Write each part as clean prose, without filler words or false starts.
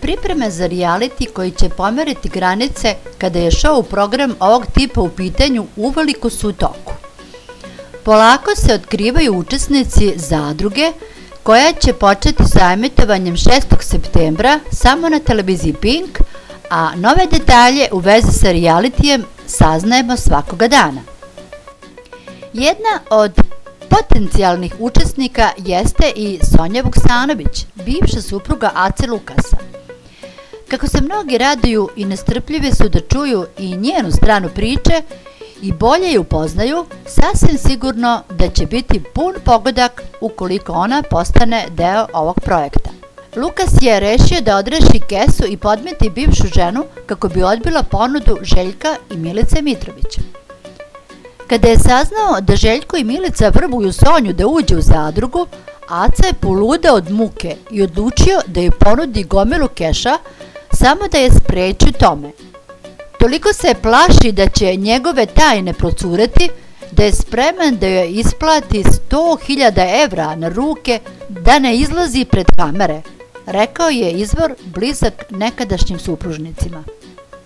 Pripreme za reality koji će pomeriti granice kada je show program ovog tipa u pitanju uveliko su u toku. Polako se otkrivaju učesnici zadruge koja će početi sa emitovanjem 6. septembra samo na televiziji Pink, a nove detalje u vezi sa realitijem saznajemo svakoga dana. Jedna od potencijalnih učesnika jeste i Sonja Vuksanović, bivša supruga Ace Lukasa. Kako se mnogi raduju i nestrpljivi su da čuju i njenu stranu priče i bolje je upoznaju, sasvim sigurno da će biti pun pogodak ukoliko ona postane deo ovog projekta. Lukas je rešio da odreši kesu i podmeti bivšu ženu kako bi odbila ponudu Željka i Milice Mitrovića. Kada je saznao da Željko i Milica vrbuju Sonju da uđe u zadrugu, Aca je poludeo od muke i odlučio da joj ponudi gomilu keša samo da je spreči tome. Toliko se plaši da će njegove tajne procureti da je spreman da joj isplati 100.000 evra na ruke da ne izlazi pred kamere, rekao je izvor blizak nekadašnjim supružnicima.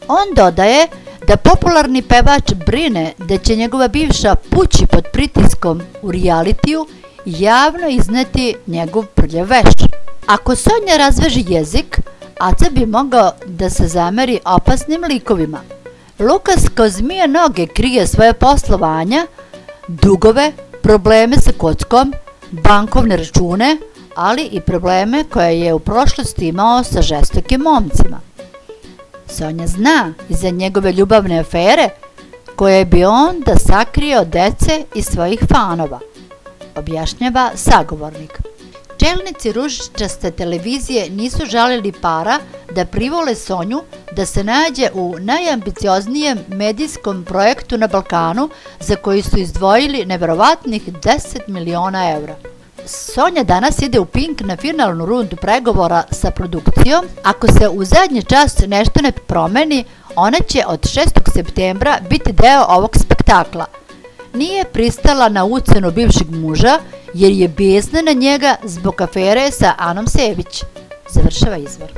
On dodaje da popularni pevač brine da će njegova bivša pući pod pritiskom u realitiju i javno izneti njegov prljav veš. Ako Sonja razveži jezik, Aca bi mogao da se zameri opasnim likovima. Lukas kao zmija noge krije svoje poslovanja, dugove, probleme sa kockom, bankovne račune, ali i probleme koje je u prošlosti imao sa žestokim momcima. Sonja zna i za njegove ljubavne afere koje bi on da sakrije od dece i svojih fanova, objašnjava sagovornik. Čelnici ružičaste televizije nisu žalili para da privole Sonju da se nađe u najambicioznijem medijskom projektu na Balkanu za koji su izdvojili neverovatnih 10 miliona evra. Sonja danas ide u Pink na finalnu rundu pregovora sa produkcijom. Ako se u zadnji čas nešto ne promeni, ona će od 6. septembra biti deo ovog spektakla. Nije pristala na ucenu bivšeg muža jer je besna na njega zbog afere sa Anom Sević, završava izvor.